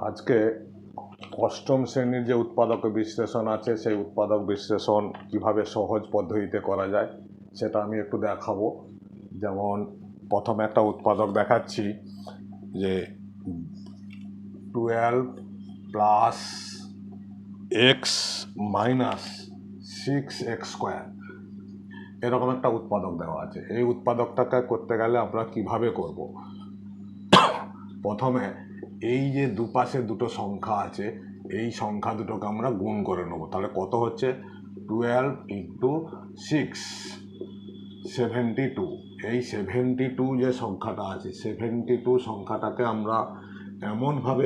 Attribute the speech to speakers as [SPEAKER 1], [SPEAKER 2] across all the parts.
[SPEAKER 1] আজকে অষ্টম শ্রেণীর যে উৎপাদক বিশ্লেষণ আছে সেই উৎপাদক বিশ্লেষণ কিভাবে সহজ পদ্ধতিতে করা যায় সেটা আমি একটু দেখাবো। যেমন প্রথমে একটা উৎপাদক দেখাচ্ছি যে 12 plus x minus 6x square, এরকম একটা উৎপাদক দেওয়া আছে। এই উৎপাদকটাকে করতে গেলে আমরা কিভাবে করব? প্রথমে এই যে দুপাশে দুটো সংখ্যা আছে, এই সংখ্যা দুটোকে আমরা গুণ করে নেব। তাহলে কত হচ্ছে? 12 ইন্টু 6 72। এই 72 যে সংখ্যাটা আছে, 72 সংখ্যাটাকে আমরা এমনভাবে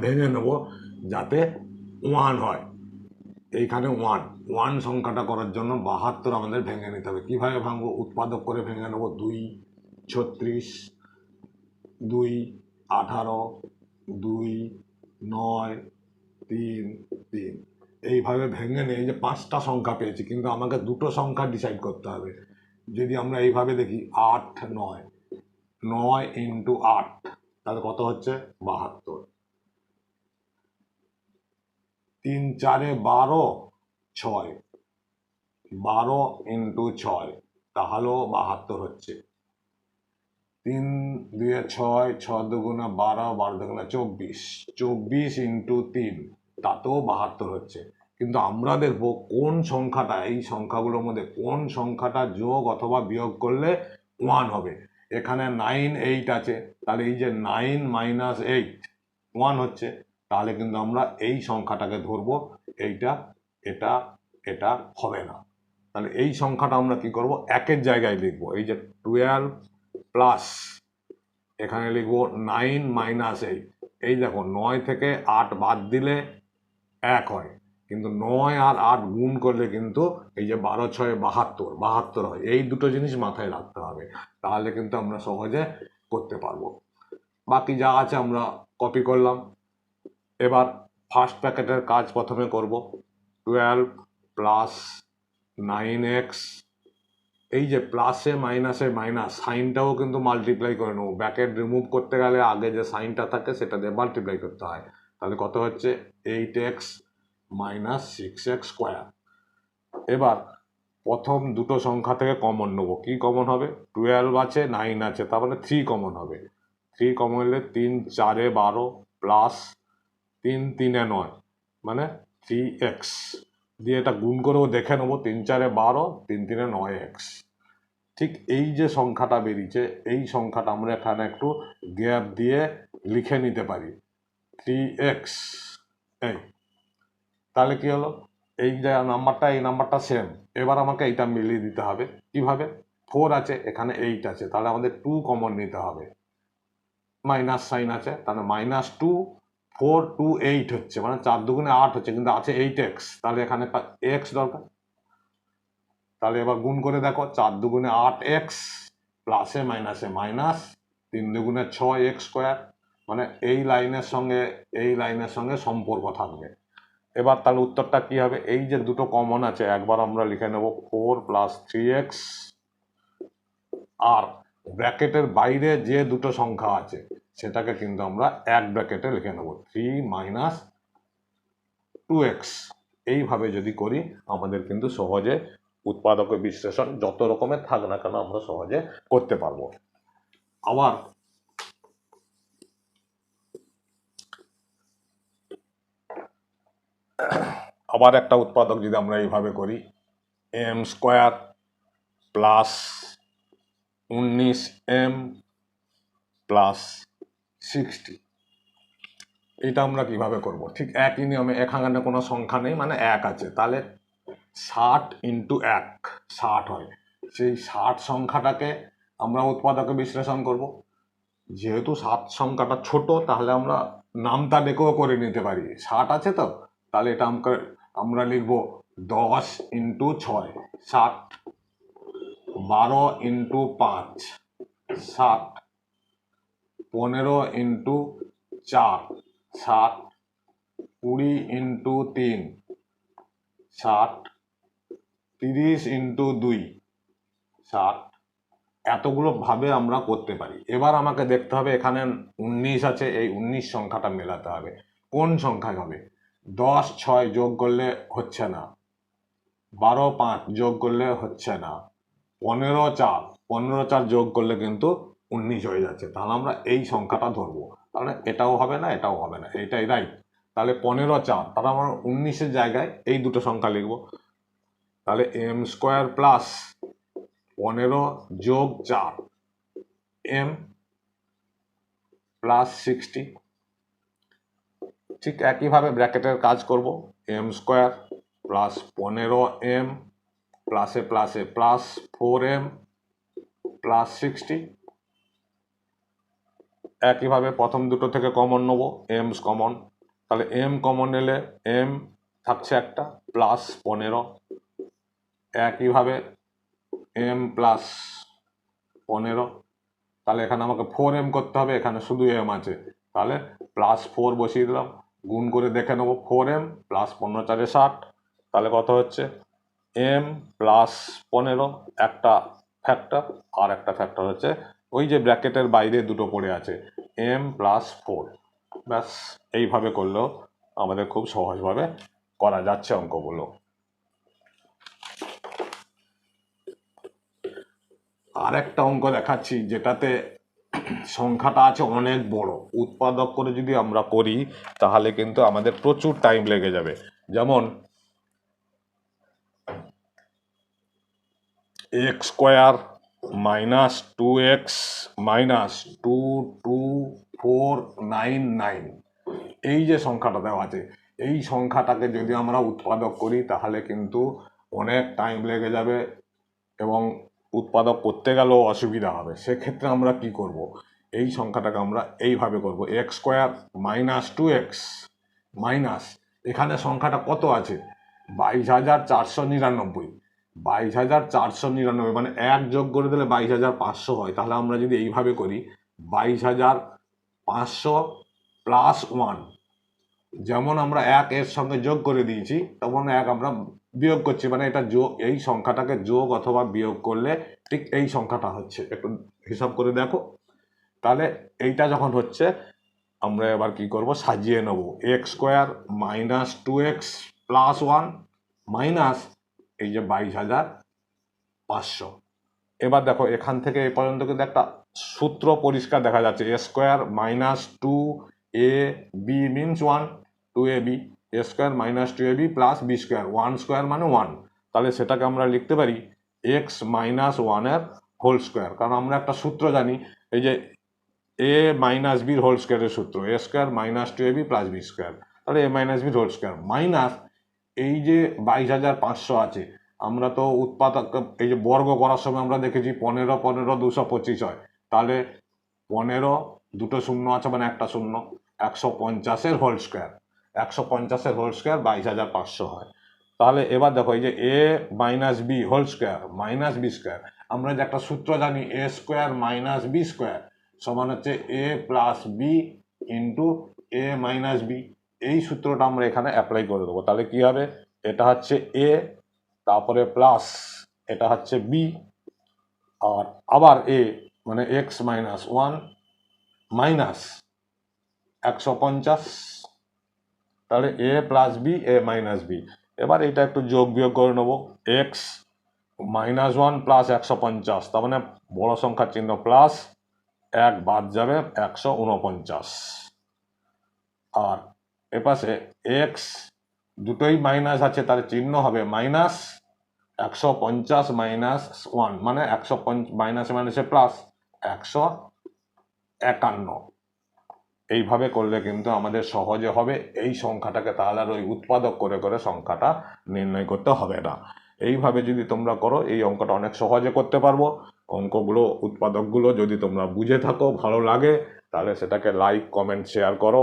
[SPEAKER 1] ভেঙে নেব যাতে 1 হয়। এইখানে 1 সংখ্যাটা করার জন্য 72 আমাদের ভেঙে নিতে হবে। কীভাবে ভাঙবো? উৎপাদক করে ভেঙে নেব। 2 36, 2 18, 2 9, 3 3, এইভাবে ভেঙে নিয়ে যে 5টা সংখ্যা পেয়েছি, কিন্তু আমাকে দুটো সংখ্যা ডিসাইড করতে হবে। যদি আমরা এইভাবে দেখি 8 9, 9 ইন্টু 8, তাহলে কত হচ্ছে? 72। 3 4 12, 6, 12 ইন্টু 6, তাহলেও 72 হচ্ছে। 3 2 6, 6 দুগুণে 12, 12 দুগুণে 24, 24 ইন্টু 3, তাতেও 72 হচ্ছে। কিন্তু আমরা দেখব কোন সংখ্যাটা, এই সংখ্যাগুলোর মধ্যে কোন সংখ্যাটা যোগ অথবা বিয়োগ করলে 1 হবে। এখানে 9 8 আছে, তাহলে এই যে 9 মাইনাস 8 1 হচ্ছে। তাহলে কিন্তু আমরা এই সংখ্যাটাকে ধরবো, এইটা এটা এটা হবে না। তাহলে এই সংখ্যাটা আমরা কি করব? একের জায়গায় লিখবো। এই যে 12 প্লাস, এখানে লিখবো 9 মাইনাস 8। এই দেখো 9 থেকে 8 বাদ দিলে 1 হয়, কিন্তু 9 আর 8 গুণ করলে কিন্তু এই যে 12 6 72, 72 হয়। এই দুটো জিনিস মাথায় রাখতে হবে, তাহলে কিন্তু আমরা সহজে করতে পারবো। বাকি যা আছে আমরা কপি করলাম। এবার ফার্স্ট প্যাকেটের কাজ প্রথমে করব। 12 প্লাস 9x, এই যে প্লাসে মাইনাসে মাইনাস সাইনটাও কিন্তু মাল্টিপ্লাই করে নেবো। ব্র্যাকেট রিমুভ করতে গেলে আগে যে সাইনটা থাকে সেটা দিয়ে মাল্টিপ্লাই করতে হয়। তাহলে কত হচ্ছে? 8x minus 6x square. এবার প্রথম দুটো সংখ্যা থেকে কমন নেবো। কি কমন হবে? 12 আছে, 9 আছে, তার মানে 3 কমন হবে। 3 কমন হলে 3 4 12 প্লাস 3 3 9, মানে 3x দিয়ে এটা গুণ করেও দেখে নেবো। 3 4 12, 3 3 9x। ঠিক এই যে সংখ্যাটা বেরিয়েছে, এই সংখ্যাটা আমরা এখানে একটু গ্যাপ দিয়ে লিখে নিতে পারি, 3x। এই তাহলে কি হলো? এই যে নাম্বারটা, এই নাম্বারটা সেম। এবার আমাকে এইটা মিলিয়ে দিতে হবে। কিভাবে? 4 আছে, এখানে 8 আছে, তাহলে আমাদের 2 কমন নিতে হবে। মাইনাস সাইন আছে, তাহলে -2 4 2 8 হচ্ছে, মানে 4 দুগুণে 8 হচ্ছে, কিন্তু আছে 8x, তাহলে এখানে x দরকার। তাহলে এবার গুণ করে দেখো, 4 দুগুণে 8x, প্লাসে মাইনাসে মাইনাস, 3 দুগুণে 6x স্কোয়ার, মানে এই লাইনের সঙ্গে এই লাইনের সঙ্গে সম্পর্ক থাকবে। এবার তাহলে উত্তরটা কি হবে? এই যে দুটো কমন আছে, একবার আমরা লিখে নেব 4 প্লাস 3x, আর ব্র্যাকেটের বাইরে যে দুটো সংখ্যা আছে সেটাকে কিন্তু আমরা এক ব্র্যাকেটে লিখে নেব, 3 মাইনাস 2x। এইভাবে যদি করি আমাদের কিন্তু সহজে উৎপাদক বিশ্লেষণ যত রকমের থাক না কেন আমরা সহজে করতে পারবো। আবার একটা উৎপাদক যদি আমরা এইভাবে করি, m square plus 19m plus 60, এটা আমরা কিভাবে করব? ঠিক একই নিয়মে। এখানে কোনো সংখ্যা নেই, মানে 1 আছে, তাহলে 60 ইন্টু 1 60 হয়। সেই 60 সংখ্যাটাকে আমরা উৎপাদকে বিশ্লেষণ করব। যেহেতু 7 সংখ্যাটা ছোট, তাহলে আমরা নামতা ডেকেও করে নিতে পারি। 60 আছে তো, তাহলে এটা আমরা লিখব 10 into 6 60, 12 into 5 60, 15 into 4 60, 20 into 3 60, 30 into 2 60, এতগুলো ভাবে আমরা করতে পারি। এবার আমাকে দেখতে হবে এখানে 19 আছে, এই 19 সংখ্যাটা মেলাতে হবে। কোন সংখ্যায় হবে? 10 6 যোগ করলে হচ্ছে না, 12 5 যোগ করলে হচ্ছে না, 15 4 যোগ করলে কিন্তু 19 হয়ে যাচ্ছে। তাহলে আমরা এই সংখ্যাটা ধরবো। তাহলে এটাও হবে না, এটাও হবে না, এটাই রাইট। তাহলে 15 4, তাহলে আমরা 19-এর জায়গায় এই দুটো সংখ্যা লিখবো। তাহলে m স্কোয়ার প্লাস 15 যোগ 4 m প্লাস 60। ঠিক একইভাবে ব্র্যাকেটের কাজ করব। m স্কোয়ার প্লাস 15m প্লাসে প্লাসে প্লাস 4m প্লাস 60। একইভাবে প্রথম দুটো থেকে কমন নেবো, এমস কমন। তাহলে m কমন নিলে m থাকছে একটা প্লাস 15। একইভাবে m প্লাস 15। তাহলে এখানে আমাকে 4m করতে হবে, এখানে শুধু m আছে, তাহলে প্লাস 4 বসিয়ে দিলাম। গুণ করে দেখে নেবো, 4m প্লাস 15 4 60, তাহলে কত হচ্ছে? m প্লাস 15 একটা ফ্যাক্টর, আর একটা ফ্যাক্টর হচ্ছে ওই যে ব্র্যাকেটের বাইরে দুটো পড়ে আছে, m প্লাস 4। ব্যাস, এইভাবে করলেও আমাদের খুব সহজভাবে করা যাচ্ছে অঙ্কগুলো। আর একটা অঙ্ক দেখাচ্ছি যেটাতে সংখ্যাটা আছে অনেক বড়। উৎপাদক করে যদি আমরা করি তাহলে কিন্তু আমাদের প্রচুর টাইম লেগে যাবে। যেমন x square minus 2x minus 22499, এই যে সংখ্যাটা দেওয়া আছে, এই সংখ্যাটাকে যদি আমরা উৎপাদক করি তাহলে কিন্তু অনেক টাইম লেগে যাবে এবং উৎপাদক করতে গেলেও অসুবিধা হবে। সেক্ষেত্রে আমরা কি করব? এই সংখ্যাটাকে আমরা এইভাবে করব, x square minus 2x minus, এখানে সংখ্যাটা কত আছে? 22,499। 22,499 মানে 1 যোগ করে দিলে 22,500 হয়। তাহলে আমরা যদি এইভাবে করি 22,500 প্লাস 1, যেমন আমরা 1 এর সঙ্গে যোগ করে দিয়েছি তেমন 1 আমরা বিয়োগ করছি, মানে এটা যোগ, এই সংখ্যাটাকে যোগ অথবা বিয়োগ করলে ঠিক এই সংখ্যাটা হচ্ছে। একটু হিসাব করে দেখো। তাহলে এইটা যখন হচ্ছে আমরা এবার কি করব? সাজিয়ে নেব, x square minus 2x plus 1 minus এই যে 22,500। এবার দেখো এখান থেকে এই পর্যন্ত কিন্তু একটা সূত্র পরিষ্কার দেখা যাচ্ছে, A square minus 2ab means 1, 2ab, A square minus 2ab plus B square, 1 square মানে 1। তাহলে সেটাকে আমরা লিখতে পারি এক্স মাইনাস 1-এর হোল স্কোয়ার, কারণ আমরা একটা সূত্র জানি, এই যে এ মাইনাস বির হোল স্কোয়ারের সূত্র, A square minus 2ab plus B square. তাহলে এ মাইনাস বির হোল স্কোয়ার মাইনাস এই যে 22,500 আছে, আমরা তো উৎপাদক এই যে বর্গ করার সময় আমরা দেখেছি 15 15 225 হয়। তাহলে 15 দুটো শূন্য আছে মানে একটা শূন্য, 150-এর হোল স্কোয়ার, 150-এর হোল স্কোয়ার 22,500 হয়। তাহলে এবার দেখো এই যে A minus B whole square minus B square, আমরা যে একটা সূত্র জানি, A square minus B square সমান হচ্ছে A plus B into A minus B. এই সূত্রটা আমরা এখানে অ্যাপ্লাই করে দেবো। তাহলে কি হবে? এটা হচ্ছে এ, তারপরে প্লাস এটা হচ্ছে বি, আর আবার এ মানে এক্স মাইনাস 1 মাইনাস 150, তাহলে এ plus B A minus B. এবার এটা একটু যোগ বিয়োগ করে নেবো, এক্স মাইনাস 1 প্লাস 150, তার মানে বড় সংখ্যার চিহ্ন প্লাস, 1 বাদ যাবে 149, আর এপাশে এক্স দুটোই মাইনাস আছে তার চিহ্ন হবে মাইনাস, 150 মাইনাস 1 মানে 150 মাইনাসে মাইনাসে প্লাস 151। এইভাবে করলে কিন্তু আমাদের সহজে হবে এই সংখ্যাটাকে, তাহলে আর ওই উৎপাদক করে করে সংখ্যাটা নির্ণয় করতে হবে না। এইভাবে যদি তোমরা করো এই অঙ্কটা অনেক সহজে করতে পারবো। অঙ্কগুলো উৎপাদকগুলো যদি তোমরা বুঝে থাকো, ভালো লাগে, তাহলে সেটাকে লাইক কমেন্ট শেয়ার করো।